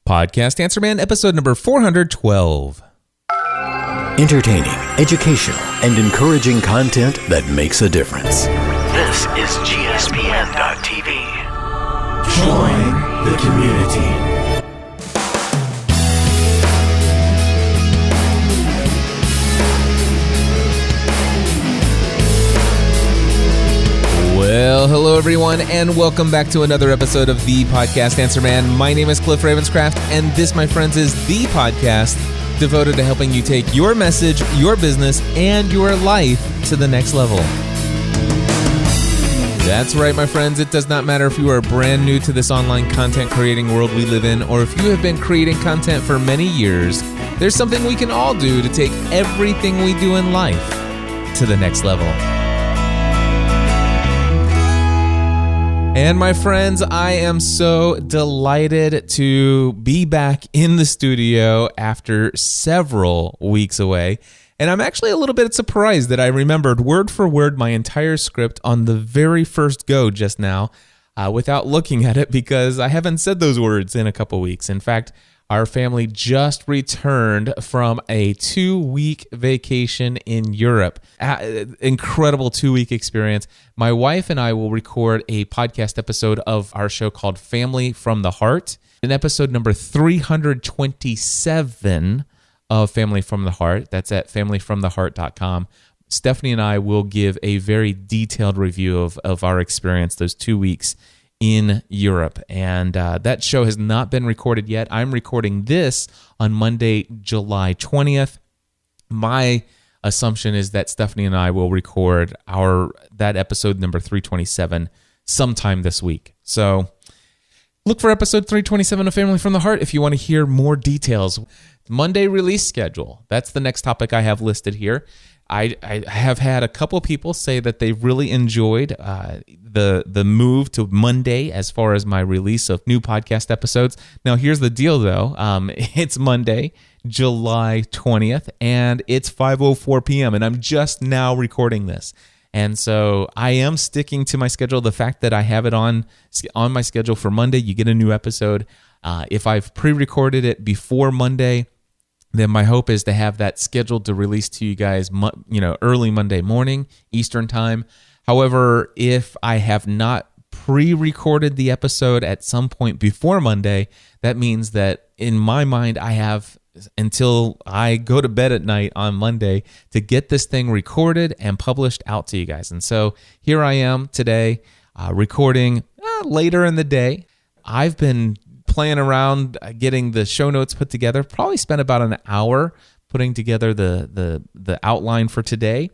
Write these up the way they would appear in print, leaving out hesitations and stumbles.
Podcast Answer Man, episode number 412. Entertaining, educational, and encouraging content that makes a difference. This is GSPN.TV. Join the community. Well, hello everyone, and welcome back to another episode of the Podcast Answer Man. My name is Cliff Ravenscraft, and this, my friends, is the podcast devoted to helping you take your message, your business, and your life to the next level. That's right, my friends. It does not matter if you are brand new to this online content creating world we live in, or if you have been creating content for many years. There's something we can all do to take everything we do in life to the next level. And my friends, I am so delighted to be back in the studio after several weeks away. And I'm actually a little bit surprised that I remembered word for word my entire script on the very first go just now without looking at it, because I haven't said those words in a couple weeks. In fact, our family just returned from a 2-week vacation in Europe. Incredible 2-week experience. My wife and I will record a podcast episode of our show called Family from the Heart, in episode number 327 of Family from the Heart. That's at familyfromtheheart.com. Stephanie and I will give a very detailed review of our experience those 2 weeks in Europe. And that show has not been recorded yet. I'm recording this on Monday, July 20th. My assumption is that Stephanie and I will record that episode number 327 sometime this week. So look for episode 327 of Family from the Heart if you want to hear more details. Monday release schedule. That's the next topic I have listed here. I have had a couple people say that they really enjoyed the move to Monday as far as my release of new podcast episodes. Now, here's the deal, though. It's Monday, July 20th, and it's 5:04 p.m., and I'm just now recording this. And so I am sticking to my schedule. The fact that I have it on my schedule for Monday, you get a new episode. If I've pre-recorded it before Monday, then my hope is to have that scheduled to release to you guys, early Monday morning, Eastern time. However, if I have not pre-recorded the episode at some point before Monday, that means that in my mind, I have until I go to bed at night on Monday to get this thing recorded and published out to you guys. And so here I am today, recording later in the day. I've been playing around getting the show notes put together. Probably spent about an hour putting together the outline for today.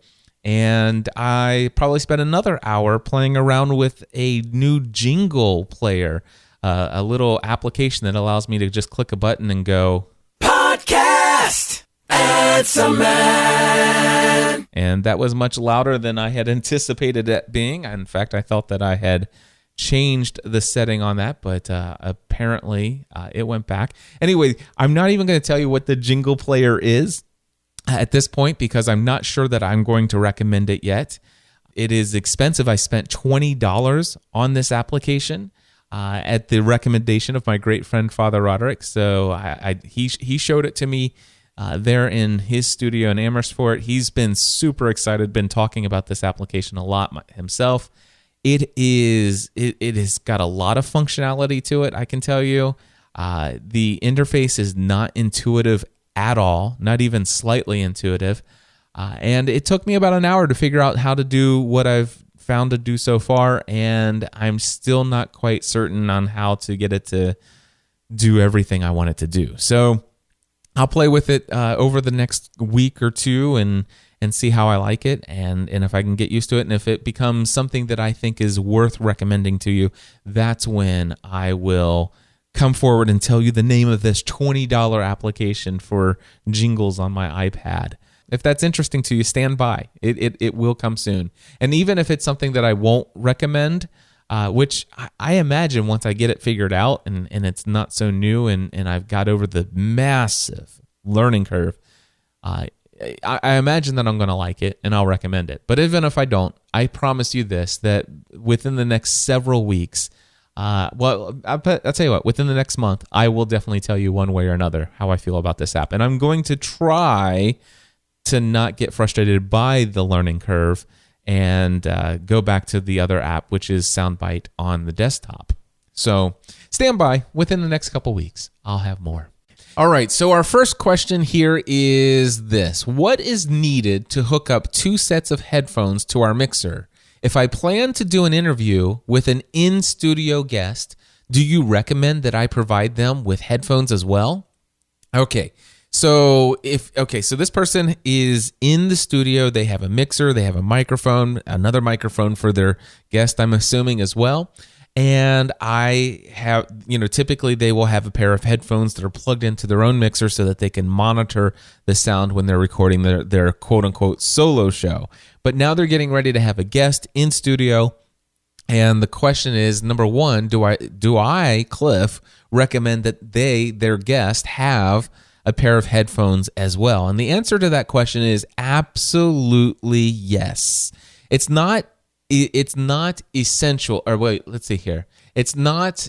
And I probably spent another hour playing around with a new jingle player, a little application that allows me to just click a button and go, Podcast Answer Man. And that was much louder than I had anticipated it being. In fact, I thought that I had changed the setting on that, but apparently it went back. Anyway, I'm not even going to tell you what the jingle player is at this point because I'm not sure that I'm going to recommend it yet. It is expensive. I spent $20 on this application at the recommendation of my great friend Father Roderick. So he showed it to me there in his studio in Amersfoort. He's been super excited, been talking about this application a lot himself. It has got a lot of functionality to it, I can tell you. The interface is not intuitive at all, not even slightly intuitive. And it took me about an hour to figure out how to do what I've found to do so far, and I'm still not quite certain on how to get it to do everything I want it to do. So I'll play with it over the next week or two and see how I like it and if I can get used to it. And if it becomes something that I think is worth recommending to you, that's when I will come forward and tell you the name of this $20 application for jingles on my iPad. If that's interesting to you, stand by. It will come soon. And even if it's something that I won't recommend, which I imagine once I get it figured out and it's not so new and I've got over the massive learning curve, I imagine that I'm going to like it and I'll recommend it. But even if I don't, I promise you this, that within the next several weeks, Well, I'll tell you what, within the next month, I will definitely tell you one way or another how I feel about this app. And I'm going to try to not get frustrated by the learning curve and go back to the other app, which is Soundbite on the desktop. So stand by. Within the next couple weeks, I'll have more. All right, so our first question here is this. What is needed to hook up 2 sets of headphones to our mixer? If I plan to do an interview with an in-studio guest, do you recommend that I provide them with headphones as well? Okay, so this person is in the studio. They have a mixer, they have a microphone, another microphone for their guest, I'm assuming, as well. And I have, typically they will have a pair of headphones that are plugged into their own mixer so that they can monitor the sound when they're recording their quote unquote solo show. But now they're getting ready to have a guest in studio. And the question is, number one, do I, Cliff, recommend that their guest have a pair of headphones as well? And the answer to that question is absolutely yes. It's not essential, or wait, let's see here. It's not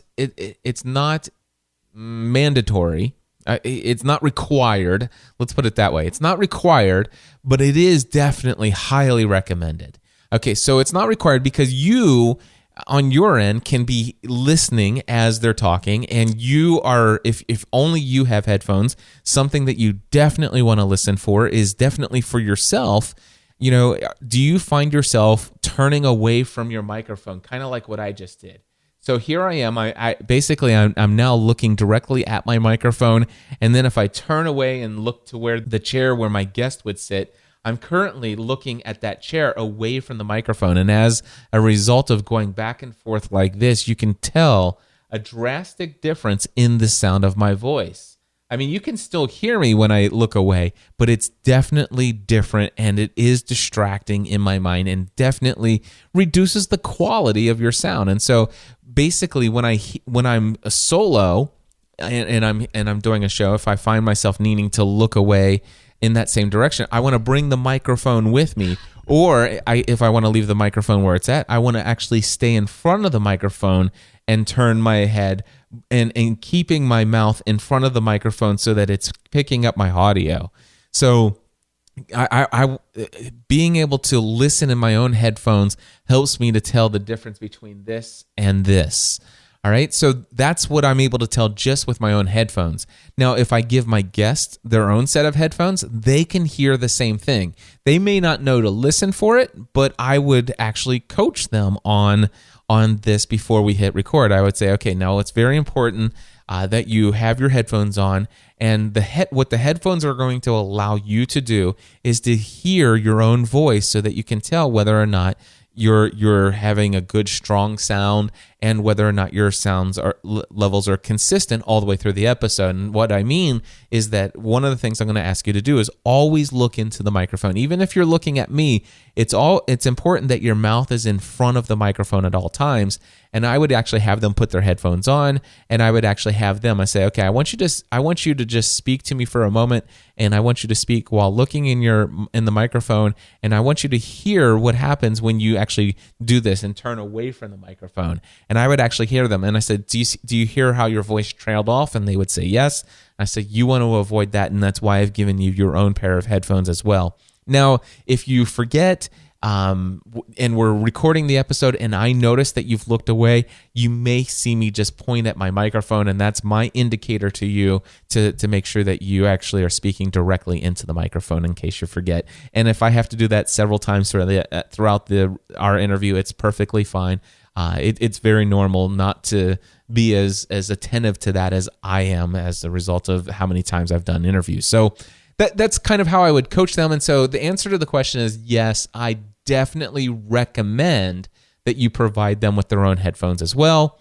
mandatory. It's not required. Let's put it that way. It's not required, but it is definitely highly recommended. Okay, so it's not required because you, on your end, can be listening as they're talking, and you are, if only you have headphones, something that you definitely want to listen for is definitely for yourself. Do you find yourself turning away from your microphone, kind of like what I just did? So here I am. I'm now looking directly at my microphone, and then if I turn away and look to where the chair where my guest would sit, I'm currently looking at that chair away from the microphone. And as a result of going back and forth like this, you can tell a drastic difference in the sound of my voice. I mean, you can still hear me when I look away, but it's definitely different, and it is distracting in my mind and definitely reduces the quality of your sound. And so basically when I'm a solo and I'm doing a show, if I find myself needing to look away in that same direction, I want to bring the microphone with me. Or if I want to leave the microphone where it's at, I want to actually stay in front of the microphone and turn my head and keeping my mouth in front of the microphone so that it's picking up my audio. So I being able to listen in my own headphones helps me to tell the difference between this and this. All right, so that's what I'm able to tell just with my own headphones. Now, if I give my guests their own set of headphones, they can hear the same thing. They may not know to listen for it, but I would actually coach them on this before we hit record. I would say, okay, now it's very important that you have your headphones on, and what the headphones are going to allow you to do is to hear your own voice so that you can tell whether or not you're having a good strong sound and whether or not your sounds levels are consistent all the way through the episode. And what I mean is that one of the things I'm going to ask you to do is always look into the microphone. Even if you're looking at me, it's important that your mouth is in front of the microphone at all times. And I would actually have them put their headphones on, and I would actually have them, I say, okay, I want you to just speak to me for a moment, and I want you to speak while looking in the microphone, and I want you to hear what happens when you actually do this and turn away from the microphone. And I would actually hear them, and I said, do you hear how your voice trailed off? And they would say yes. I said, you want to avoid that, and that's why I've given you your own pair of headphones as well. Now, if you forget, and we're recording the episode and I notice that you've looked away, you may see me just point at my microphone, and that's my indicator to you to make sure that you actually are speaking directly into the microphone in case you forget. And if I have to do that several times throughout our interview, it's perfectly fine. It's very normal not to be as attentive to that as I am as a result of how many times I've done interviews. So that's kind of how I would coach them. And so the answer to the question is yes, I definitely recommend that you provide them with their own headphones as well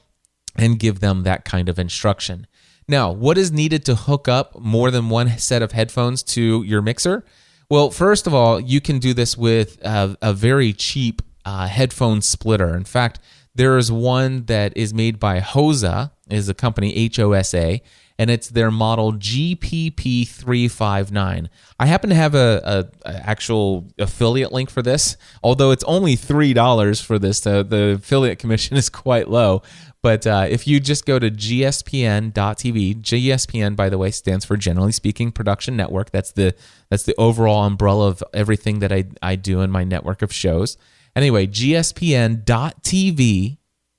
and give them that kind of instruction. Now, what is needed to hook up more than one set of headphones to your mixer? Well, first of all, you can do this with a very cheap headphone splitter. In fact, there is one that is made by Hosa, is a company, Hosa, and it's their model GPP359. I happen to have a actual affiliate link for this, although it's only $3 for this. The affiliate commission is quite low, But if you just go to gspn.tv, GSPN, by the way, stands for Generally Speaking Production Network. That's the overall umbrella of everything that I do in my network of shows. Anyway, gspn.tv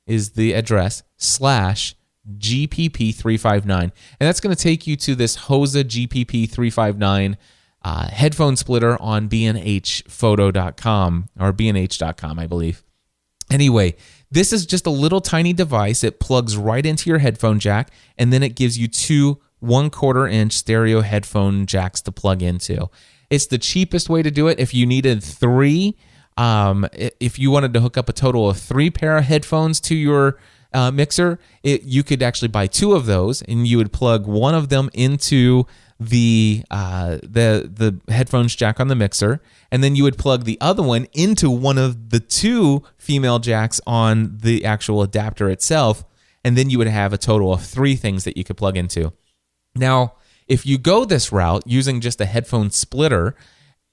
is the address /GPP359. And that's going to take you to this Hosa GPP359 headphone splitter on bnhphoto.com or bnh.com, I believe. Anyway, this is just a little tiny device. It plugs right into your headphone jack, and then it gives you two 1/4 inch stereo headphone jacks to plug into. It's the cheapest way to do it. If you needed three, if you wanted to hook up a total of 3 pair of headphones to your mixer, you could actually buy 2 of those, and you would plug one of them into the headphones jack on the mixer, and then you would plug the other one into one of the 2 female jacks on the actual adapter itself, and then you would have a total of 3 things that you could plug into. Now, if you go this route using just a headphone splitter,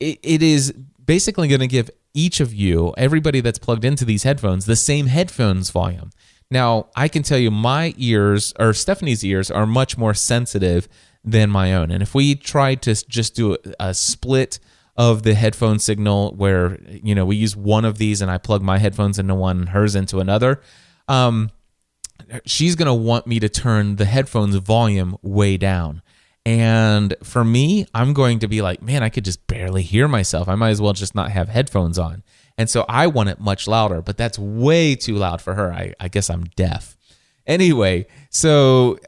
it is basically going to give each of you, everybody that's plugged into these headphones, the same headphones volume. Now, I can tell you my ears, or Stephanie's ears, are much more sensitive than my own. And if we tried to just do a split of the headphone signal where, we use one of these and I plug my headphones into one and hers into another, she's going to want me to turn the headphones volume way down. And for me, I'm going to be like, man, I could just barely hear myself. I might as well just not have headphones on. And so I want it much louder, but that's way too loud for her. I guess I'm deaf. Anyway, so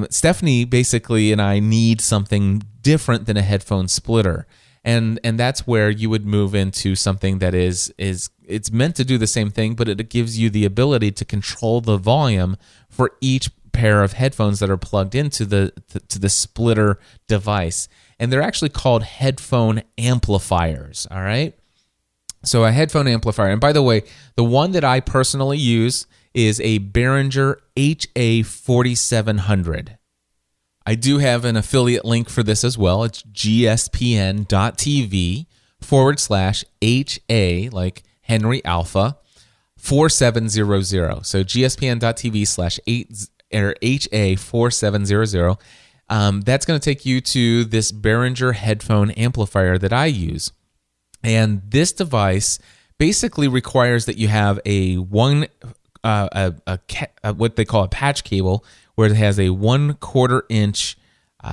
Stephanie basically and I need something different than a headphone splitter. And that's where you would move into something that is it's meant to do the same thing, but it gives you the ability to control the volume for each pair of headphones that are plugged into the splitter device. And they're actually called headphone amplifiers, all right? So a headphone amplifier. And by the way, the one that I personally use is a Behringer HA4700. I do have an affiliate link for this as well. It's gspn.tv/HA, like Henry Alpha, 4700. So gspn.tv/HA4700. That's going to take you to this Behringer headphone amplifier that I use. And this device basically requires that you have what they call a patch cable, where it has a 1/4 inch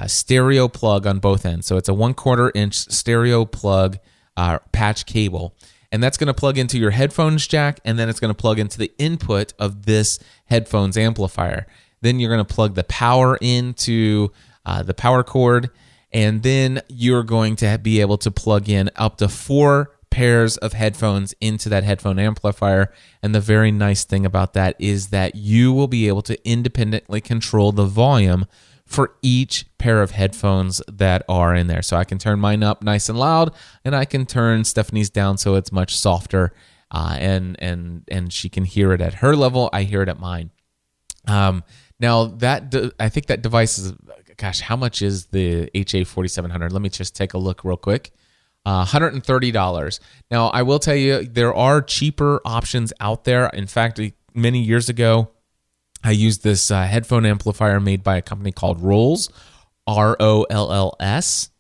stereo plug on both ends. So it's a 1/4 inch stereo plug patch cable. And that's going to plug into your headphones jack, and then it's going to plug into the input of this headphones amplifier. Then you're going to plug the power into the power cord, and then you're going to be able to plug in up to 4 pairs of headphones into that headphone amplifier. And the very nice thing about that is that you will be able to independently control the volume for each pair of headphones that are in there. So I can turn mine up nice and loud, and I can turn Stephanie's down so it's much softer, and she can hear it at her level. I hear it at mine. Now I think that device is, gosh, how much is the HA4700? Let me just take a look real quick. $130. Now, I will tell you, there are cheaper options out there. In fact, many years ago, I used this headphone amplifier made by a company called Rolls, ROLLS,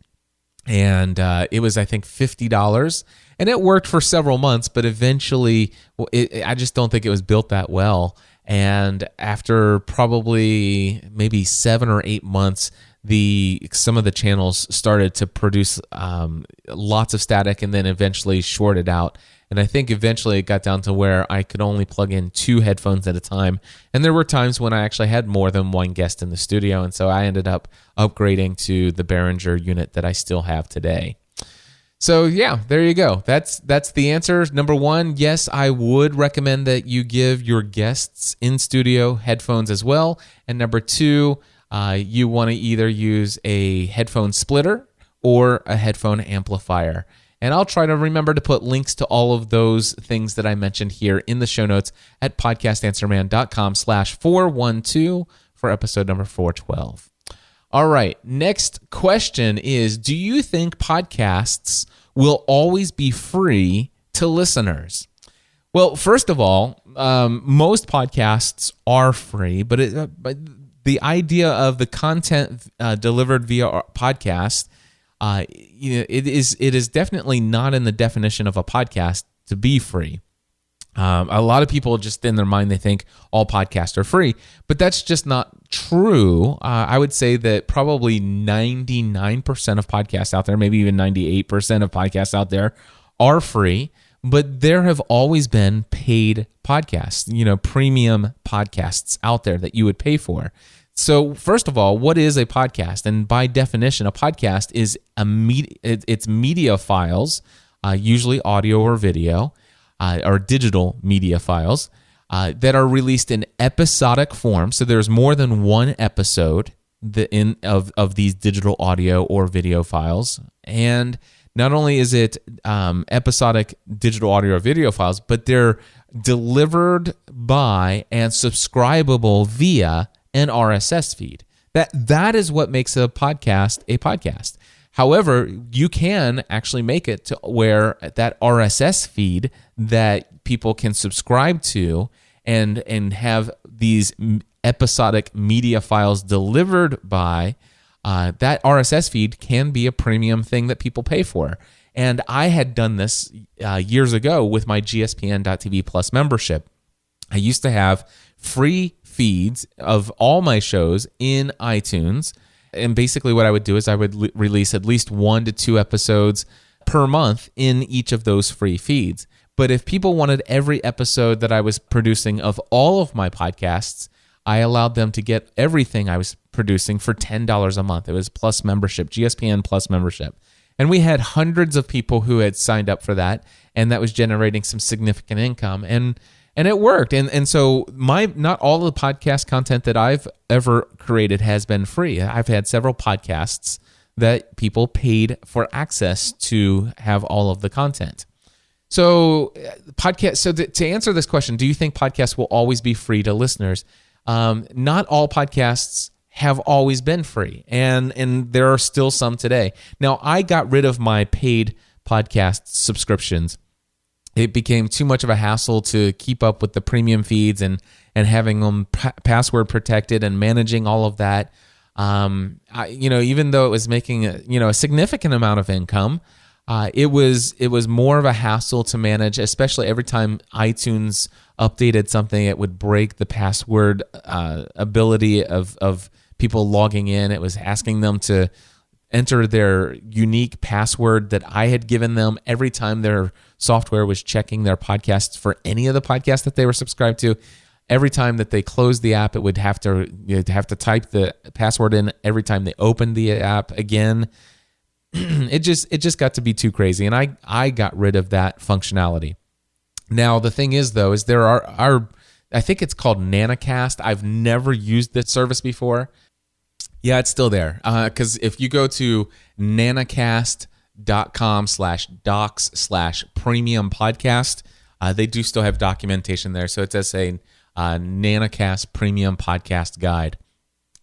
and it was, I think, $50. And it worked for several months, but eventually, I just don't think it was built that well. And after probably maybe 7 or 8 months, some of the channels started to produce lots of static and then eventually shorted out. And I think eventually it got down to where I could only plug in 2 headphones at a time. And there were times when I actually had more than one guest in the studio. And so I ended up upgrading to the Behringer unit that I still have today. So yeah, there you go. That's the answer. Number 1, yes, I would recommend that you give your guests in studio headphones as well. And number 2, you want to either use a headphone splitter or a headphone amplifier. And I'll try to remember to put links to all of those things that I mentioned here in the show notes at podcastanswerman.com/412 for episode number 412. All right, next question is, do you think podcasts will always be free to listeners? Well, first of all, most podcasts are free, but the idea of the content delivered via podcast, it is definitely not in the definition of a podcast to be free. A lot of people just in their mind, they think all podcasts are free, but that's just not true. I would say that probably 99% of podcasts out there, maybe even 98% of podcasts out there are free, but there have always been paid podcasts, premium podcasts out there that you would pay for. So first of all, what is a podcast? And by definition, a podcast is it's media files, usually audio or video, or digital media files that are released in episodic form. So there's more than one episode of these digital audio or video files. And not only is it episodic digital audio or video files, but they're delivered by and subscribable via an RSS feed. That is what makes a podcast a podcast. However, you can actually make it to where that RSS feed that people can subscribe to and have these episodic media files delivered by, that RSS feed can be a premium thing that people pay for. And I had done this years ago with my GSPN.TV Plus membership. I used to have free feeds of all my shows in iTunes. And basically what I would do is I would release at least 1 to 2 episodes per month in each of those free feeds. But if people wanted every episode that I was producing of all of my podcasts, I allowed them to get everything I was producing for $10 a month. It was Plus membership, GSPN Plus membership. And we had hundreds of people who had signed up for that, and that was generating some significant income. And it worked. And so not all of the podcast content that I've ever created has been free. I've had several podcasts that people paid for access to have all of the content. So to answer this question, do you think podcasts will always be free to listeners? Not all podcasts have always been free, and there are still some today. Now, I got rid of my paid podcast subscriptions. It became too much of a hassle to keep up with the premium feeds and having them password protected and managing all of that. Even though it was making a significant amount of income, it was more of a hassle to manage, especially every time iTunes updated something. It would break the password ability of people logging in. It was asking them to enter their unique password that I had given them every time their software was checking their podcasts for any of the podcasts that they were subscribed to. Every time that they closed the app, you'd have to type the password in every time they opened the app again. It just got to be too crazy, and I got rid of that functionality. Now the thing is, though, is there are I think it's called Nanocast. I've never used this service before. Yeah, it's still there. Because if you go to nanocast.com/docs/premium podcast, they do still have documentation there. So it does say Nanocast Premium Podcast Guide.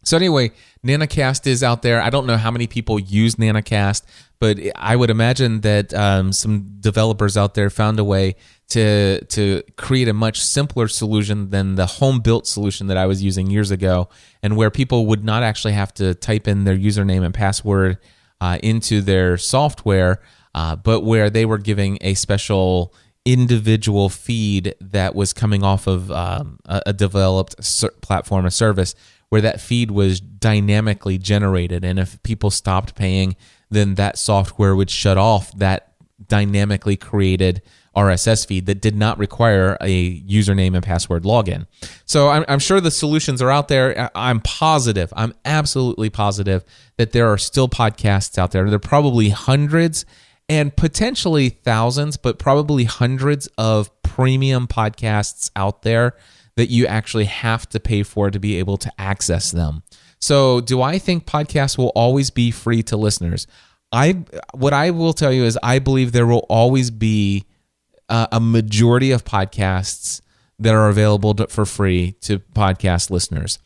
So anyway, Nanocast is out there. I don't know how many people use Nanocast, but I would imagine that some developers out there found a way to create a much simpler solution than the home-built solution that I was using years ago, and where people would not actually have to type in their username and password into their software, but where they were giving a special individual feed that was coming off of a developed platform or service, where that feed was dynamically generated. And if people stopped paying, then that software would shut off that dynamically created RSS feed that did not require a username and password login. So I'm sure the solutions are out there. I'm absolutely positive that there are still podcasts out there. There are probably hundreds and potentially thousands, but probably hundreds of premium podcasts out there that you actually have to pay for to be able to access them. So do I think podcasts will always be free to listeners? What I will tell you is I believe there will always be a majority of podcasts that are available for free to podcast listeners.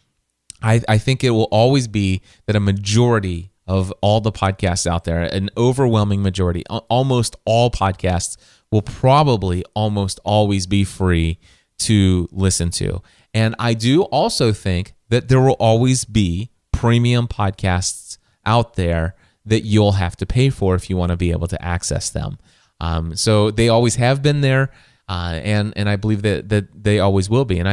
I think it will always be that a majority of all the podcasts out there, an overwhelming majority, almost all podcasts will probably almost always be free to listen to. And I do also think that there will always be premium podcasts out there that you'll have to pay for if you want to be able to access them. So they always have been there, and I believe that they always will be. And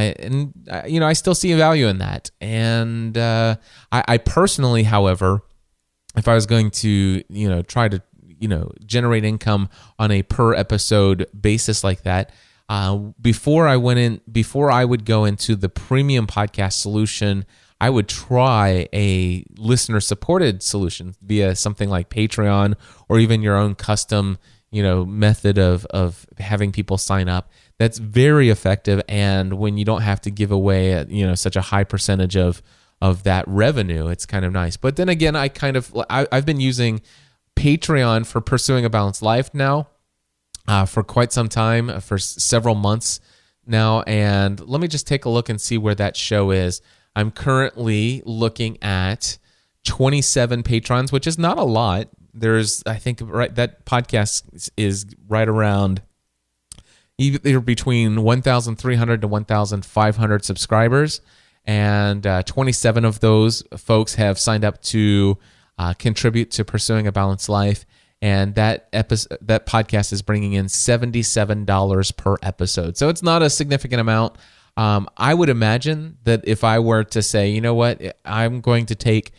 I still see a value in that. And I personally, however, if I was going to try to generate income on a per episode basis like that, before I would go into the premium podcast solution, I would try a listener supported solution via something like Patreon or even your own custom method of having people sign up. That's very effective, and when you don't have to give away such a high percentage of that revenue, it's kind of nice. But then again, I've been using Patreon for Pursuing a Balanced Life now for quite some time, for several months now, and let me just take a look and see where that show is. I'm currently looking at 27 patrons, which is not a lot. There's, I think, that podcast is right around either between 1,300 to 1,500 subscribers, and 27 of those folks have signed up to contribute to Pursuing a Balanced Life, and that podcast is bringing in $77 per episode. So it's not a significant amount. I would imagine that if I were to say, you know what, I'm going to take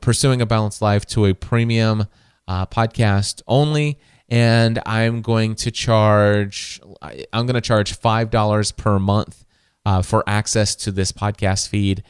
Pursuing a Balanced Life to a premium podcast only, and I'm going to charge $5 per month for access to this podcast feed.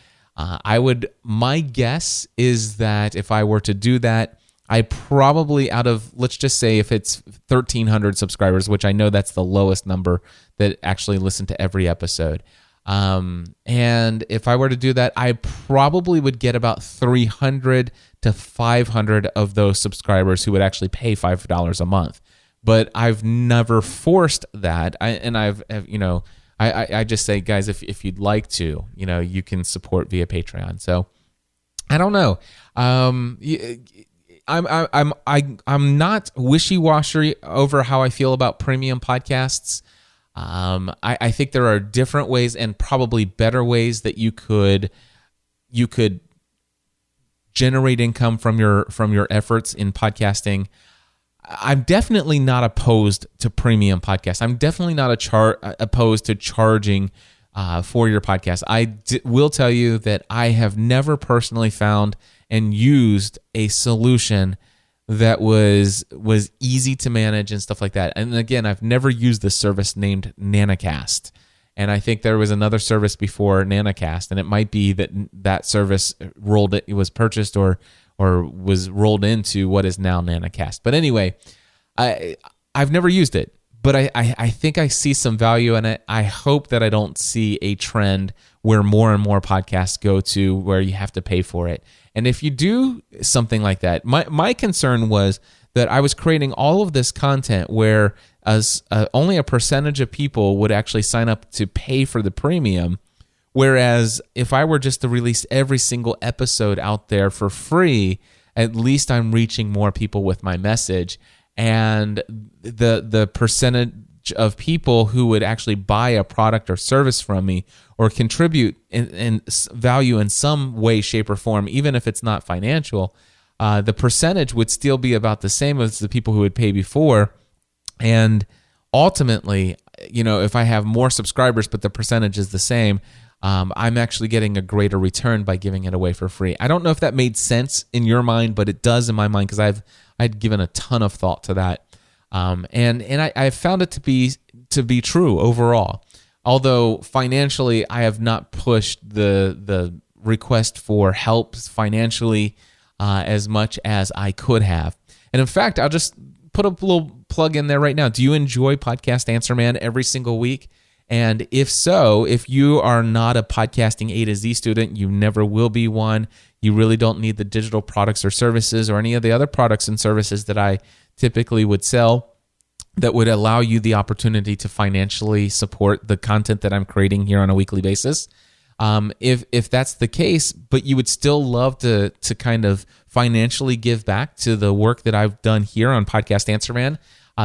My guess is that if I were to do that, I probably, out of, let's just say if it's 1,300 subscribers, which I know that's the lowest number that actually listen to every episode. And if I were to do that, I probably would get about 300 to 500 of those subscribers who would actually pay $5 a month. But I've never forced that. I just say, guys, if you'd like to, you can support via Patreon. So I don't know. I'm not wishy-washy over how I feel about premium podcasts. I think there are different ways and probably better ways that you could generate income from your efforts in podcasting. I'm definitely not opposed to premium podcasts. I'm definitely not opposed to charging for your podcast. I will tell you that I have never personally found and used a solution that was easy to manage and stuff like that. And again, I've never used the service named Nanacast. And I think there was another service before Nanacast, and it might be that service was purchased or was rolled into what is now Nanacast. But anyway, I've never used it, but I think I see some value in it. I hope that I don't see a trend where more and more podcasts go to where you have to pay for it. And if you do something like that, my concern was that I was creating all of this content where only a percentage of people would actually sign up to pay for the premium, whereas if I were just to release every single episode out there for free, at least I'm reaching more people with my message. And the percentage of people who would actually buy a product or service from me or contribute in value in some way, shape, or form, even if it's not financial, the percentage would still be about the same as the people who would pay before. And ultimately, if I have more subscribers but the percentage is the same, I'm actually getting a greater return by giving it away for free. I don't know if that made sense in your mind, but it does in my mind because I'd given a ton of thought to that. And I found it to be true overall. Although financially, I have not pushed the request for help financially as much as I could have. And in fact, I'll just put a little plug in there right now. Do you enjoy Podcast Answer Man every single week? And if so, if you are not a podcasting A to Z student, you never will be one. You really don't need the digital products or services or any of the other products and services that I typically would sell that would allow you the opportunity to financially support the content that I'm creating here on a weekly basis. If that's the case, but you would still love to kind of financially give back to the work that I've done here on Podcast Answer Man,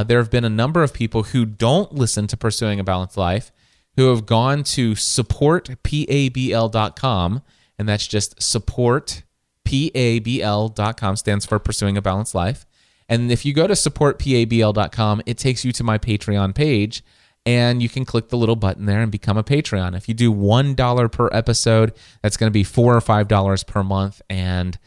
there have been a number of people who don't listen to Pursuing a Balanced Life who have gone to supportpabl.com, and that's just supportpabl.com, stands for Pursuing a Balanced Life. And if you go to supportpabl.com, it takes you to my Patreon page, and you can click the little button there and become a Patreon. If you do $1 per episode, that's going to be $4 or $5 per month, and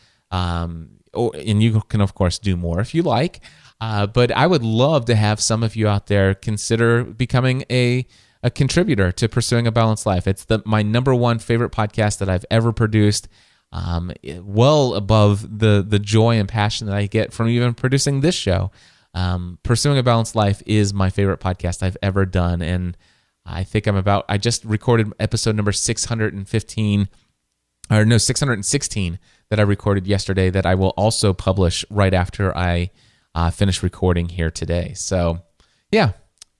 you can, of course, do more if you like. But I would love to have some of you out there consider becoming a contributor to Pursuing a Balanced Life. It's my number one favorite podcast that I've ever produced, well above the joy and passion that I get from even producing this show. Pursuing a Balanced Life is my favorite podcast I've ever done, and I think I just recorded episode number 616 that I recorded yesterday that I will also publish right after I finish recording here today. So, yeah,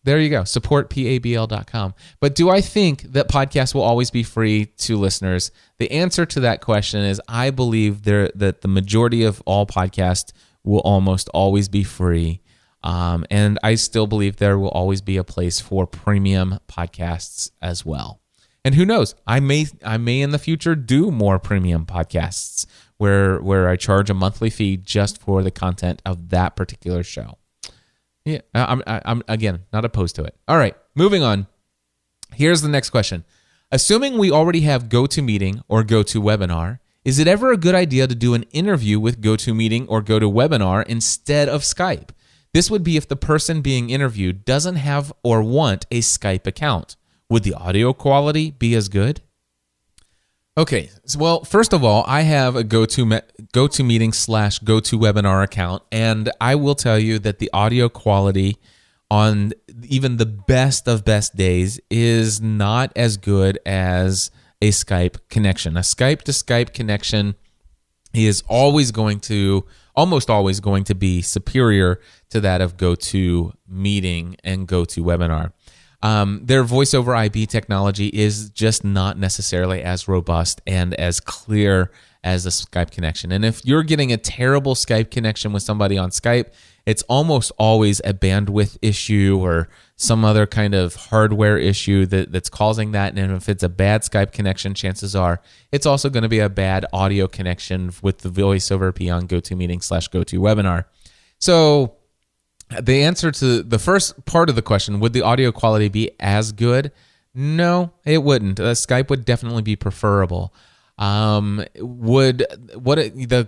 there you go. Supportpabl.com. But do I think that podcasts will always be free to listeners? The answer to that question is I believe that the majority of all podcasts will almost always be free. And I still believe there will always be a place for premium podcasts as well. And who knows? I may in the future do more premium podcasts where I charge a monthly fee just for the content of that particular show. Yeah, I'm again not opposed to it. All right, moving on. Here's the next question. Assuming we already have GoToMeeting or GoToWebinar, is it ever a good idea to do an interview with GoToMeeting or GoToWebinar instead of Skype? This would be if the person being interviewed doesn't have or want a Skype account. Would the audio quality be as good? Okay, well, first of all, I have a GoToMeeting / GoToWebinar account, and I will tell you that the audio quality on even the best of best days is not as good as a Skype connection. A Skype to Skype connection is almost always going to be superior to that of GoToMeeting and GoToWebinar. Their voice over IP technology is just not necessarily as robust and as clear as a Skype connection. And if you're getting a terrible Skype connection with somebody on Skype, it's almost always a bandwidth issue or some other kind of hardware issue that's causing that. And if it's a bad Skype connection, chances are it's also going to be a bad audio connection with the voice over IP on GoToMeeting / GoToWebinar. So the answer to the first part of the question, would the audio quality be as good? No, it wouldn't. Skype would definitely be preferable. The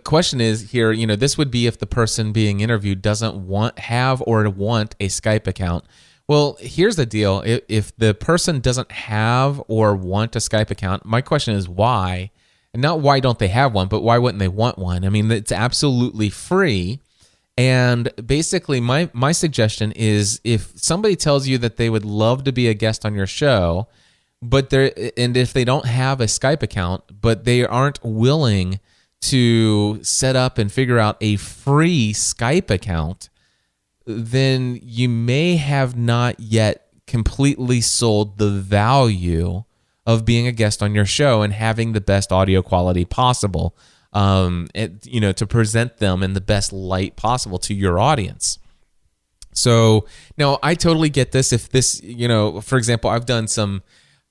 question is here, this would be if the person being interviewed doesn't have a Skype account. Well, here's the deal. If the person doesn't have or want a Skype account, my question is why? And not why don't they have one, but why wouldn't they want one? I mean, it's absolutely free. And basically, my suggestion is if somebody tells you that they would love to be a guest on your show, and if they don't have a Skype account, but they aren't willing to set up and figure out a free Skype account, then you may have not yet completely sold the value of being a guest on your show and having the best audio quality possible. To present them in the best light possible to your audience. So now I totally get this. If this, for example, I've done some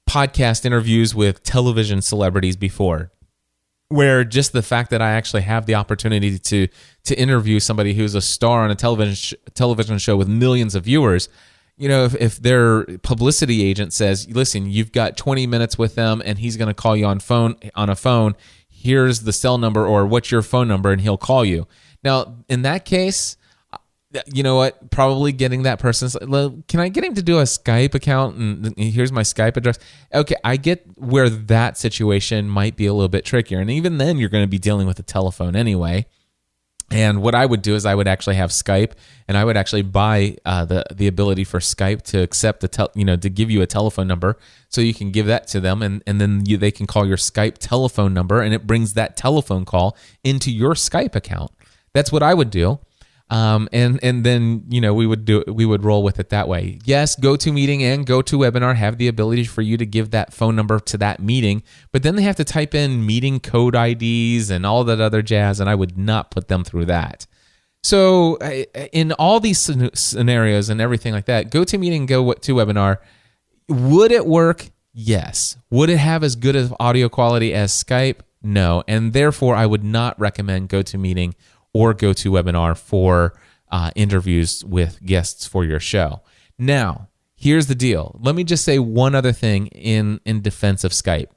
podcast interviews with television celebrities before, where just the fact that I actually have the opportunity to interview somebody who's a star on a television show with millions of viewers, if their publicity agent says, listen, you've got 20 minutes with them and he's going to call you on a phone, here's the cell number or what's your phone number, and he'll call you. Now, in that case, you know what? Probably getting that person's, can I get him to do a Skype account? And here's my Skype address. Okay, I get where that situation might be a little bit trickier. And even then, you're going to be dealing with a telephone anyway. And what I would do is I would actually have Skype, and I would actually buy the ability for Skype to accept to give you a telephone number, so you can give that to them, and then they can call your Skype telephone number, and it brings that telephone call into your Skype account. That's what I would do. And then we would roll with it that way. Yes, GoToMeeting and GoToWebinar have the ability for you to give that phone number to that meeting, but then they have to type in meeting code IDs and all that other jazz, and I would not put them through that. So in all these scenarios and everything like that, GoToMeeting and GoToWebinar, Would it work? Yes. Would it have as good of audio quality as Skype? No. And therefore, I would not recommend GoToMeeting or GoToWebinar for interviews with guests for your show. Now, here's the deal. Let me just say one other thing in defense of Skype.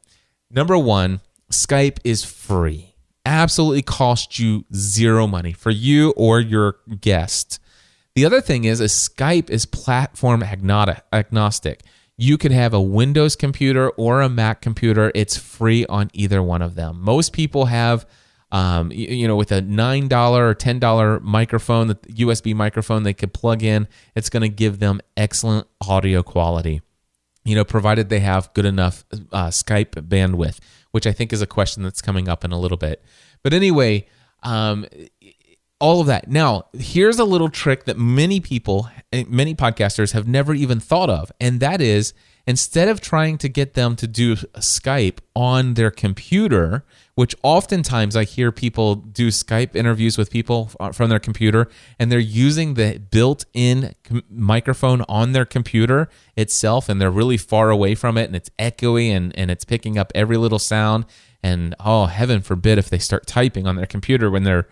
Number one, Skype is free. Absolutely costs you zero money for you or your guest. The other thing is Skype is platform agnostic. You could have a Windows computer or a Mac computer. It's free on either one of them. Most people have, with a $9 or $10 microphone, the USB microphone they could plug in, it's going to give them excellent audio quality, provided they have good enough Skype bandwidth, which I think is a question that's coming up in a little bit. But anyway, all of that. Now, here's a little trick that many podcasters have never even thought of, and that is, instead of trying to get them to do Skype on their computer, which oftentimes I hear people do Skype interviews with people from their computer, and they're using the built-in microphone on their computer itself, and they're really far away from it, and it's echoey, and it's picking up every little sound, and heaven forbid if they start typing on their computer when their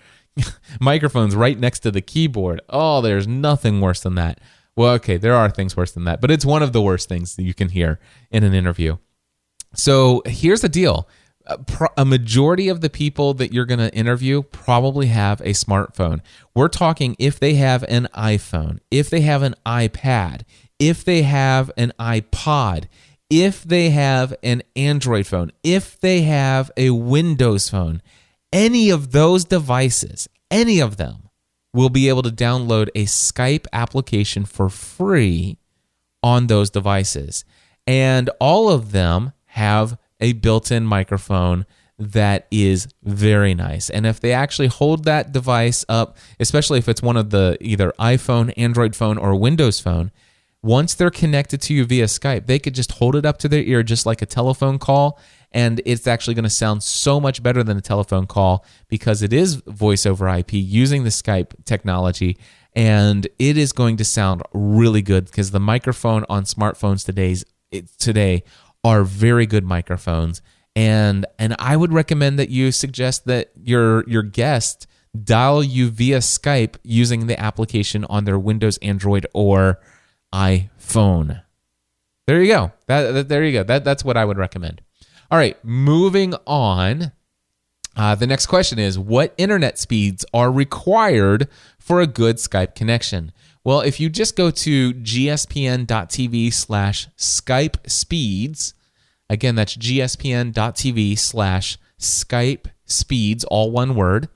microphone's right next to the keyboard. There's nothing worse than that. Well, okay, there are things worse than that, but it's one of the worst things that you can hear in an interview. So here's the deal. A majority of the people that you're going to interview probably have a smartphone. We're talking if they have an iPhone, if they have an iPad, if they have an iPod, if they have an Android phone, if they have a Windows phone. Any of those devices, any of them, will be able to download a Skype application for free on those devices. And all of them have a built-in microphone that is very nice. And if they actually hold that device up, especially if it's one of the either iPhone, Android phone, or Windows phone, once they're connected to you via Skype, they could just hold it up to their ear just like a telephone call, and it's actually going to sound so much better than a telephone call because it is voice over IP using the Skype technology, and it is going to sound really good because the microphone on smartphones today are very good microphones, and I would recommend that you suggest that your guest dial you via Skype using the application on their Windows, Android, or iPhone. There you go. There you go. That's what I would recommend. All right, moving on. The next question is, what internet speeds are required for a good Skype connection? Well, if you just go to gspn.tv/Skype speeds, again, that's gspn.tv/Skype speeds, all one word,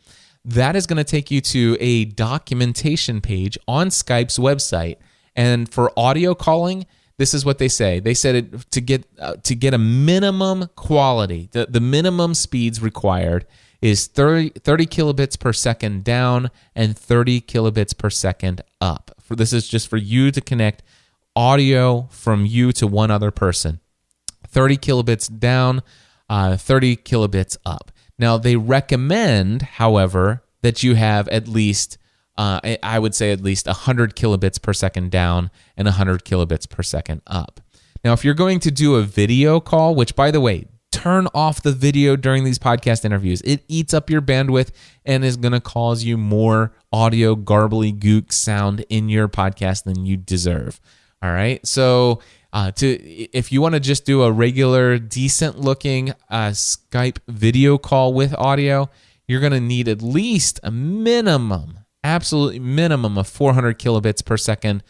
that is going to take you to a documentation page on Skype's website. And for audio calling, this is what they say. They said to get a minimum quality, the minimum speeds required is 30 kilobits per second down and 30 kilobits per second up. This is just for you to connect audio from you to one other person. 30 kilobits down, 30 kilobits up. Now, they recommend, however, that you have at least I would say at least 100 kilobits per second down and 100 kilobits per second up. Now, if you're going to do a video call, which, by the way, turn off the video during these podcast interviews. It eats up your bandwidth and is going to cause you more audio garbly gook sound in your podcast than you deserve. All right? So if you want to just do a regular, decent-looking Skype video call with audio, you're going to need at least a minimum, absolute minimum of 400 kilobits per second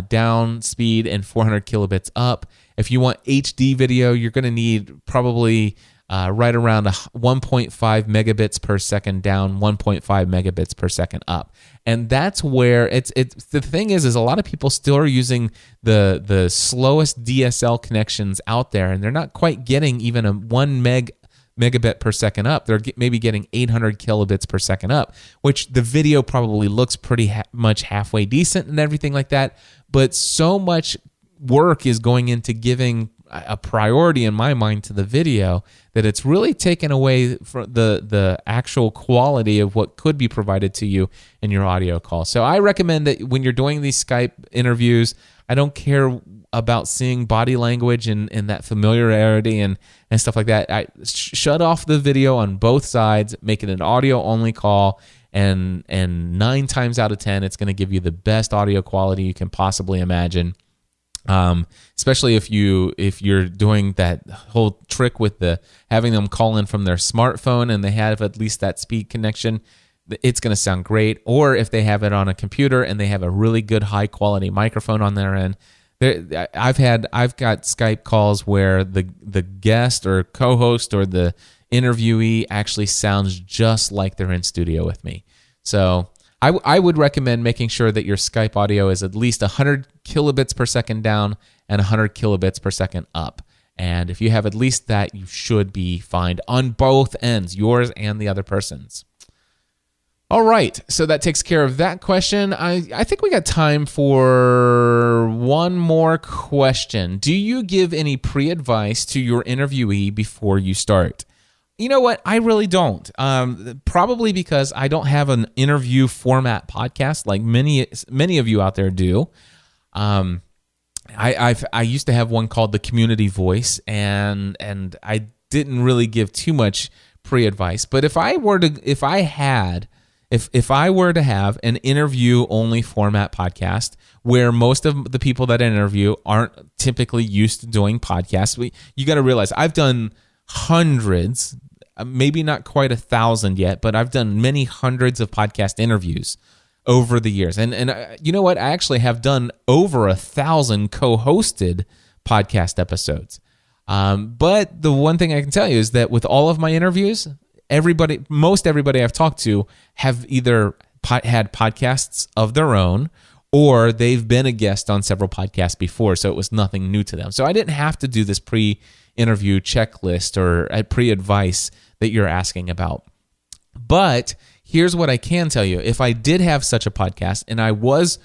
down speed and 400 kilobits up. If you want HD video, you're going to need probably right around 1.5 megabits per second down, 1.5 megabits per second up. And that's where it's the thing is a lot of people still are using the slowest DSL connections out there, and they're not quite getting even a 1 megabit per second up. They're maybe getting 800 kilobits per second up, which the video probably looks pretty much halfway decent and everything like that. But so much work is going into giving a priority in my mind to the video that it's really taken away from the actual quality of what could be provided to you in your audio call. So I recommend that when you're doing these Skype interviews, I don't care about seeing body language and that familiarity and stuff like that, shut off the video on both sides, make it an audio only call, and 9 times out of 10, it's going to give you the best audio quality you can possibly imagine. Especially if you're doing that whole trick with having them call in from their smartphone and they have at least that speed connection, it's going to sound great. Or if they have it on a computer and they have a really good high quality microphone on their end. I've got Skype calls where the guest or co-host or the interviewee actually sounds just like they're in studio with me. So I would recommend making sure that your Skype audio is at least 100 kilobits per second down and 100 kilobits per second up. And if you have at least that, you should be fine on both ends, yours and the other person's. All right, so that takes care of that question. I think we got time for one more question. Do you give any pre-advice to your interviewee before you start? You know what? I really don't. Probably because I don't have an interview format podcast like many of you out there do. I used to have one called The Community Voice, and I didn't really give too much pre-advice. But if I were to have an interview only format podcast where most of the people that I interview aren't typically used to doing podcasts, you got to realize I've done hundreds, maybe not quite 1,000 yet, but I've done many hundreds of podcast interviews over the years. And you know what? I actually have done over 1,000 co-hosted podcast episodes. But the one thing I can tell you is that with all of my interviews, most everybody I've talked to have either had podcasts of their own or they've been a guest on several podcasts before, so it was nothing new to them. So I didn't have to do this pre-interview checklist or pre-advice that you're asking about. But here's what I can tell you. If I did have such a podcast and I was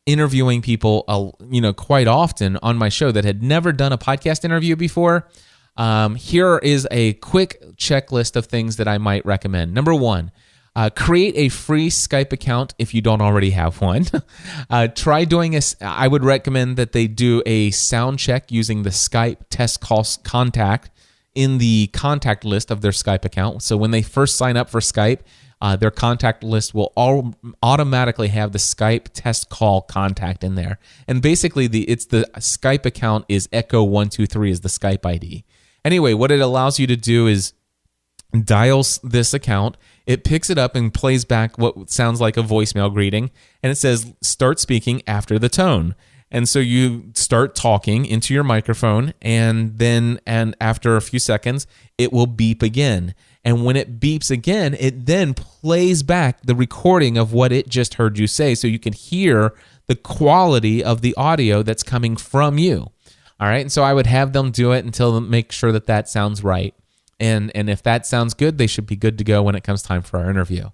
interviewing people quite often on my show that had never done a podcast interview before, here is a quick checklist of things that I might recommend. Number 1, create a free Skype account if you don't already have one. Try doing I would recommend that they do a sound check using the Skype test call contact in the contact list of their Skype account. So when they first sign up for Skype, their contact list will automatically have the Skype test call contact in there. And basically, the Skype account is Echo123 is the Skype ID. Anyway, what it allows you to do is dial this account. It picks it up and plays back what sounds like a voicemail greeting, and it says, start speaking after the tone. And so you start talking into your microphone, and after a few seconds, it will beep again. And when it beeps again, it then plays back the recording of what it just heard you say, so you can hear the quality of the audio that's coming from you. All right, and so I would have them do it until make sure that sounds right. And if that sounds good, they should be good to go when it comes time for our interview.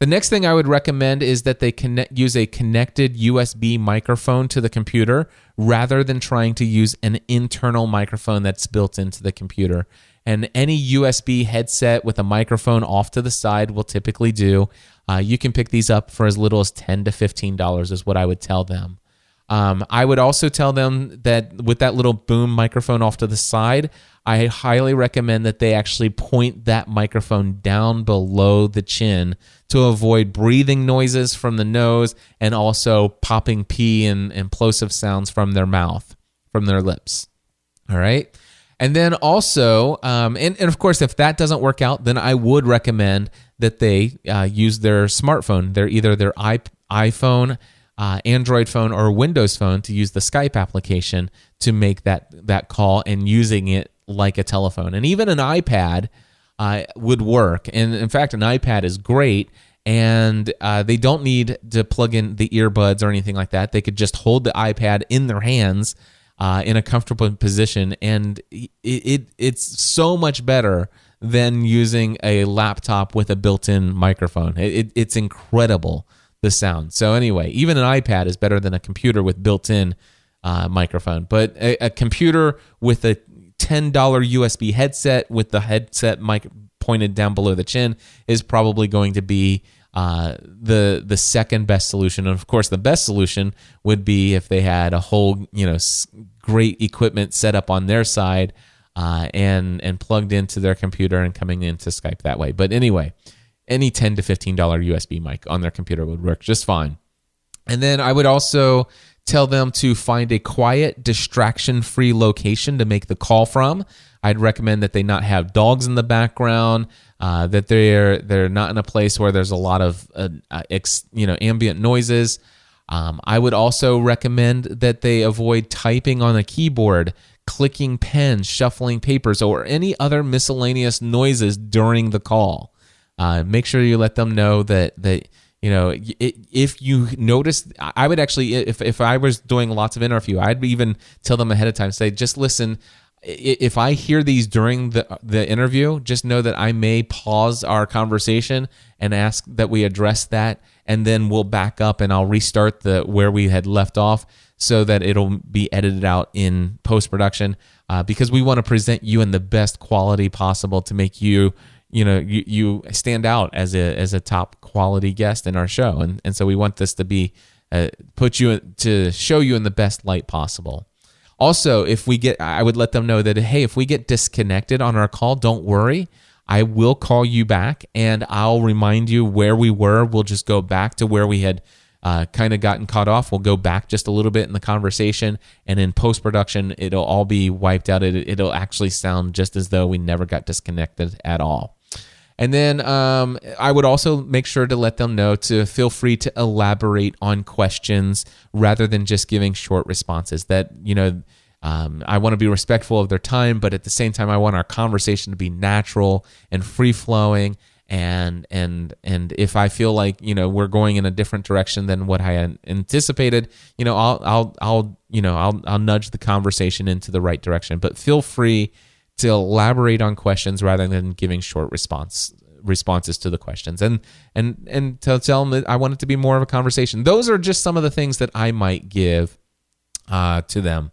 The next thing I would recommend is that they use a connected USB microphone to the computer rather than trying to use an internal microphone that's built into the computer. And any USB headset with a microphone off to the side will typically do. You can pick these up for as little as $10 to $15 is what I would tell them. I would also tell them that with that little boom microphone off to the side, I highly recommend that they actually point that microphone down below the chin to avoid breathing noises from the nose and also popping pee and implosive sounds from their mouth, from their lips. All right? And then also, and of course, if that doesn't work out, then I would recommend that they use their smartphone. They're either their iPhone, Android phone, or Windows phone to use the Skype application to make that call and using it like a telephone. And even an iPad would work. And in fact, an iPad is great, and they don't need to plug in the earbuds or anything like that. They could just hold the iPad in their hands in a comfortable position, and it's so much better than using a laptop with a built-in microphone. It's incredible, the sound. So anyway, even an iPad is better than a computer with built-in microphone. But a computer with a $10 USB headset with the headset mic pointed down below the chin is probably going to be the second best solution. And of course, the best solution would be if they had a whole great equipment set up on their side and plugged into their computer and coming into Skype that way. But anyway, any $10 to $15 USB mic on their computer would work just fine. And then I would also tell them to find a quiet, distraction-free location to make the call from. I'd recommend that they not have dogs in the background, that they're not in a place where there's a lot of ambient noises. I would also recommend that they avoid typing on a keyboard, clicking pens, shuffling papers, or any other miscellaneous noises during the call. Make sure you let them know that if you notice, I would actually, if I was doing lots of interview, I'd even tell them ahead of time, say, just listen, if I hear these during the interview, just know that I may pause our conversation and ask that we address that, and then we'll back up and I'll restart where we had left off so that it'll be edited out in post-production, because we want to present you in the best quality possible to make you stand out as a top quality guest in our show. And so we want this to be to show you in the best light possible. Also, I would let them know that, hey, if we get disconnected on our call, don't worry. I will call you back and I'll remind you where we were. We'll just go back to where we had kind of gotten caught off. We'll go back just a little bit in the conversation, and in post-production, it'll all be wiped out. It'll actually sound just as though we never got disconnected at all. And then I would also make sure to let them know to feel free to elaborate on questions rather than just giving short responses. That, I want to be respectful of their time, but at the same time, I want our conversation to be natural and free-flowing. And if I feel like we're going in a different direction than what I had anticipated, I'll nudge the conversation into the right direction. But feel free to elaborate on questions rather than giving short responses to the questions, and to tell them that I want it to be more of a conversation. Those are just some of the things that I might give to them.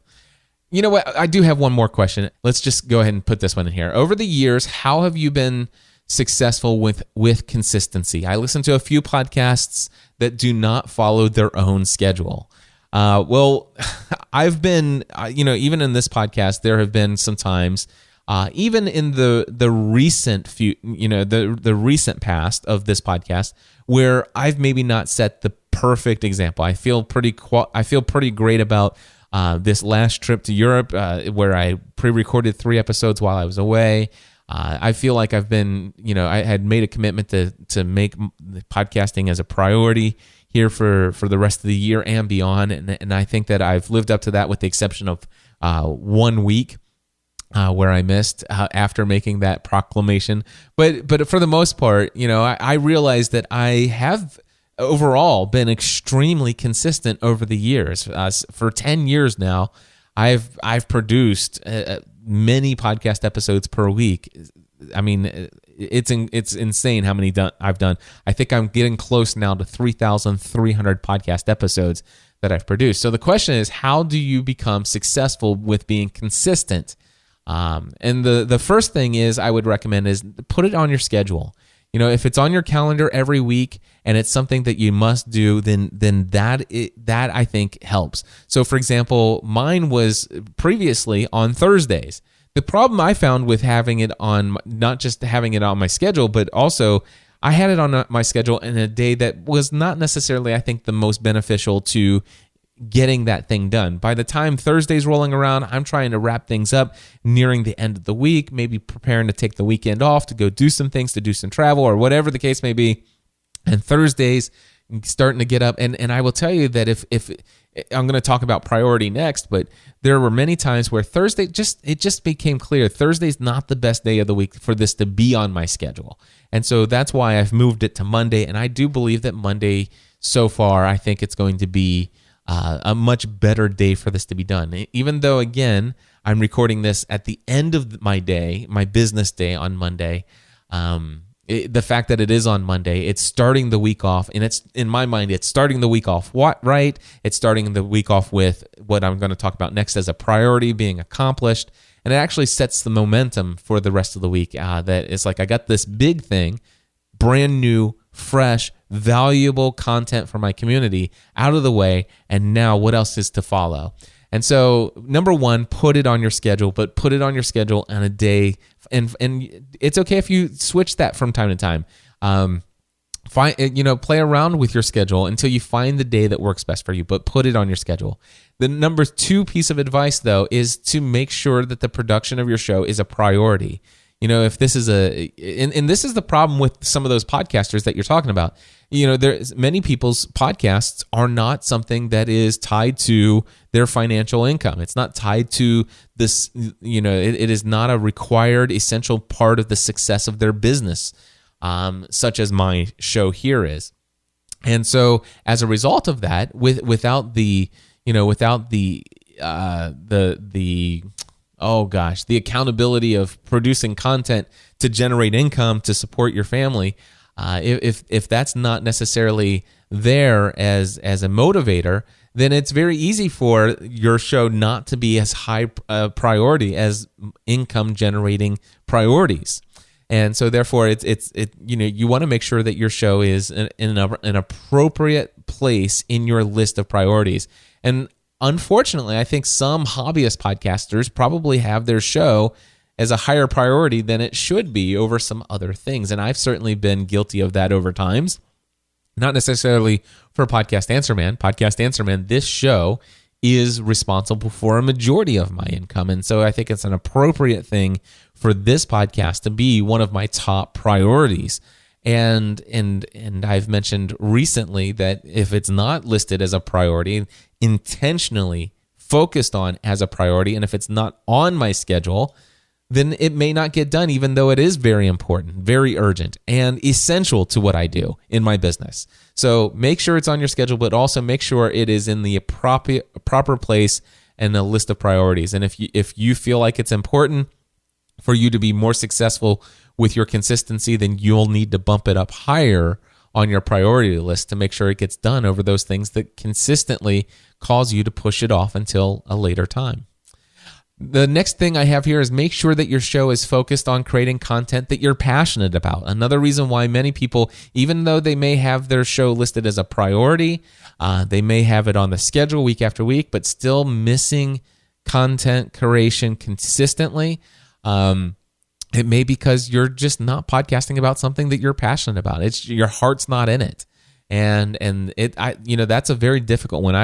You know what? I do have one more question. Let's just go ahead and put this one in here. Over the years, how have you been successful with consistency? I listen to a few podcasts that do not follow their own schedule. Well, I've been, even in this podcast, there have been some times, even in the recent the recent past of this podcast, where I've maybe not set the perfect example. I feel pretty great about this last trip to Europe, where I pre-recorded 3 episodes while I was away. I feel like I've been, I had made a commitment to make podcasting as a priority here for the rest of the year and beyond, and I think that I've lived up to that, with the exception of 1 week where I missed after making that proclamation. But for the most part, I realized that I have overall been extremely consistent over the years. For 10 years now, I've produced many podcast episodes per week. I mean, it's insane how many I've done. I think I'm getting close now to 3,300 podcast episodes that I've produced. So the question is, how do you become successful with being consistent? And the first thing I would recommend is put it on your schedule. If it's on your calendar every week and it's something that you must do, then that I think helps. So, for example, mine was previously on Thursdays. The problem I found with having it on, not just having it on my schedule, but also I had it on my schedule in a day that was not necessarily, I think, the most beneficial to getting that thing done. By the time Thursday's rolling around, I'm trying to wrap things up, nearing the end of the week, maybe preparing to take the weekend off to go do some things, to do some travel, or whatever the case may be. And Thursdays starting to get up, and I will tell you that if I'm going to talk about priority next, but there were many times where Thursday it just became clear Thursday's not the best day of the week for this to be on my schedule. And so that's why I've moved it to Monday, and I do believe that Monday so far, I think it's going to be a much better day for this to be done. Even though, again, I'm recording this at the end of my day, my business day on Monday, the fact that it is on Monday, it's starting the week off, and it's, in my mind, it's starting the week off right. It's starting the week off with what I'm going to talk about next as a priority being accomplished, and it actually sets the momentum for the rest of the week. That it's like I got this big thing, brand new, fresh, valuable content for my community out of the way, and now what else is to follow? And so, number one, put it on your schedule, but put it on your schedule on a day. And it's okay if you switch that from time to time. Play around with your schedule until you find the day that works best for you, but put it on your schedule. The number two piece of advice, though, is to make sure that the production of your show is a priority. If this is and this is the problem with some of those podcasters that you're talking about. There's many people's podcasts are not something that is tied to their financial income. It's not tied to this, it is not a required essential part of the success of their business, such as my show here is. And so as a result of that, without the accountability of producing content to generate income to support your family, if that's not necessarily there as a motivator, then it's very easy for your show not to be as high priority as income generating priorities. And so therefore you want to make sure that your show is in an appropriate place in your list of priorities. And unfortunately, I think some hobbyist podcasters probably have their show as a higher priority than it should be over some other things. And I've certainly been guilty of that over times. Not necessarily for Podcast Answer Man. Podcast Answer Man, this show is responsible for a majority of my income. And so I think it's an appropriate thing for this podcast to be one of my top priorities. And I've mentioned recently that if it's not listed as a priority, intentionally focused on as a priority, and if it's not on my schedule, then it may not get done, even though it is very important, very urgent, and essential to what I do in my business. So make sure it's on your schedule, but also make sure it is in the proper place and a list of priorities. And if you feel like it's important for you to be more successful with your consistency, then you'll need to bump it up higher on your priority list to make sure it gets done over those things that consistently cause you to push it off until a later time. The next thing I have here is make sure that your show is focused on creating content that you're passionate about. Another reason why many people, even though they may have their show listed as a priority, they may have it on the schedule week after week, but still missing content creation consistently. It may be because you're just not podcasting about something that you're passionate about. It's your heart's not in it. And that's a very difficult one.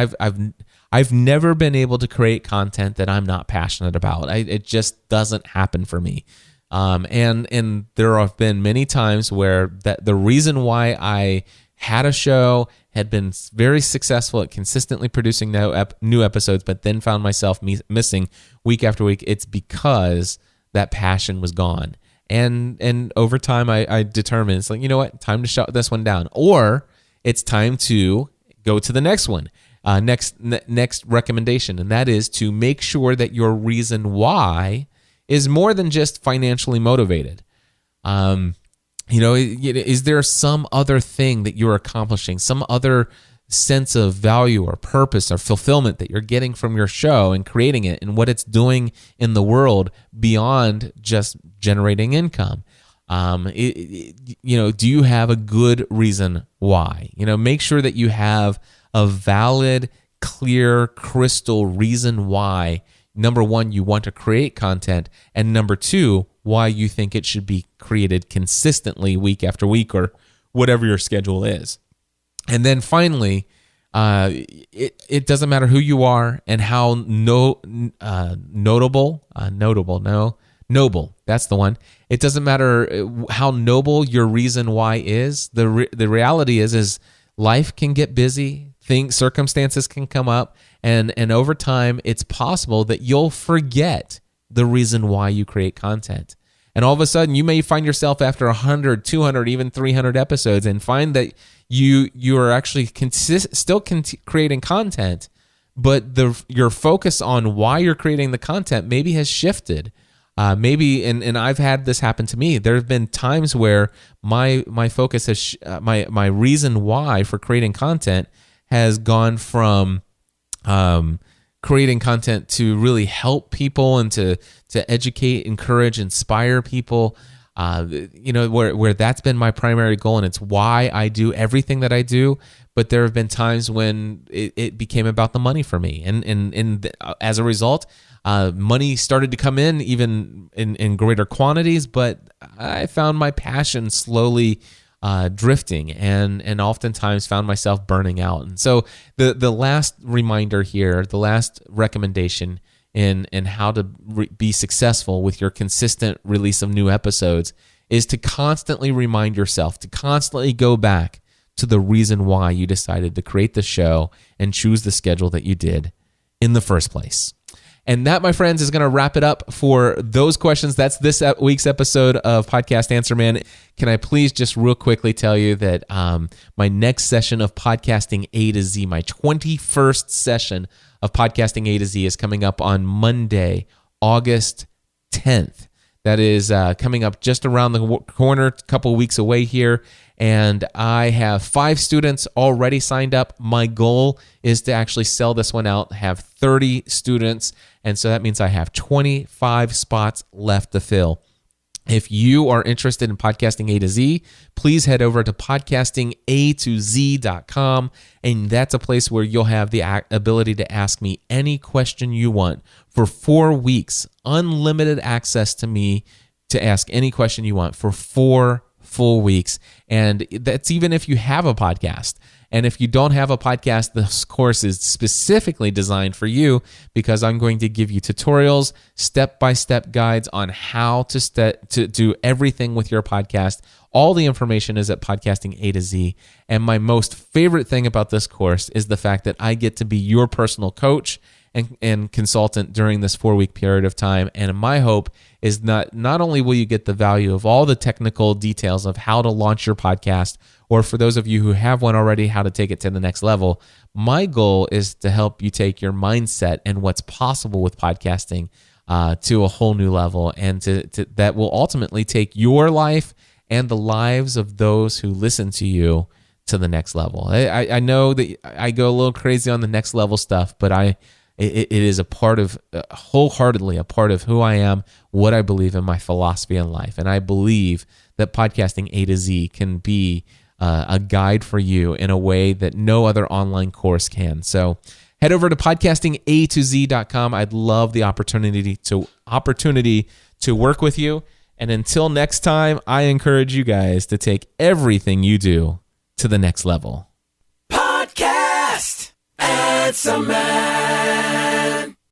I've never been able to create content that I'm not passionate about. It just doesn't happen for me. And there have been many times where that the reason why I had a show, had been very successful at consistently producing new episodes, but then found myself missing week after week, it's because that passion was gone. And over time, I determined, it's like, you know what, time to shut this one down. Or it's time to go to the next one, next recommendation, and that is to make sure that your reason why is more than just financially motivated. Is there some other thing that you're accomplishing, some other sense of value or purpose or fulfillment that you're getting from your show and creating it and what it's doing in the world beyond just generating income? Do you have a good reason why? Make sure that you have a valid, clear, crystal reason why, number one, you want to create content, and number two, why you think it should be created consistently week after week or whatever your schedule is. And then finally, it doesn't matter who you are and how noble, that's the one. It doesn't matter how noble your reason why is. The reality is life can get busy, circumstances can come up, and over time, it's possible that you'll forget the reason why you create content. And all of a sudden, you may find yourself after 100, 200, even 300 episodes and find that you are actually still creating content, but your focus on why you're creating the content maybe has shifted. Maybe, and I've had this happen to me. There have been times where my focus has my reason why for creating content has gone from creating content to really help people and to educate, encourage, inspire people, where that's been my primary goal, and it's why I do everything that I do. But there have been times when it became about the money for me, and as a result, money started to come in even in greater quantities. But I found my passion slowly drifting, and oftentimes found myself burning out. And so the last reminder here, the last recommendation in how to be successful with your consistent release of new episodes is to constantly remind yourself, to constantly go back to the reason why you decided to create the show and choose the schedule that you did in the first place. And that, my friends, is going to wrap it up for those questions. That's this week's episode of Podcast Answer Man. Can I please just real quickly tell you that my next session of Podcasting A to Z, my 21st session of Podcasting A to Z, is coming up on Monday, August 10th. That is coming up just around the corner, a couple weeks away here. And I have 5 students already signed up. My goal is to actually sell this one out, have 30 students. And so that means I have 25 spots left to fill. If you are interested in Podcasting A to Z, please head over to podcastingatoz.com, and that's a place where you'll have the ability to ask me any question you want for 4 weeks, unlimited access to me to ask any question you want for 4 full weeks. And that's even if you have a podcast. And if you don't have a podcast, this course is specifically designed for you, because I'm going to give you tutorials, step-by-step guides on how to do everything with your podcast. All the information is at Podcasting A to Z. And my most favorite thing about this course is the fact that I get to be your personal coach and consultant during this 4-week period of time. And my hope is not only will you get the value of all the technical details of how to launch your podcast, or for those of you who have one already, how to take it to the next level. My goal is to help you take your mindset and what's possible with podcasting to a whole new level, and to that will ultimately take your life and the lives of those who listen to you to the next level. I know that I go a little crazy on the next level stuff, but it is a part of, wholeheartedly a part of who I am, what I believe in, my philosophy in life. And I believe that Podcasting A to Z can be a guide for you in a way that no other online course can. So head over to podcastingatoz.com. I'd love the opportunity to work with you. And until next time, I encourage you guys to take everything you do to the next level. Podcast Answer Man.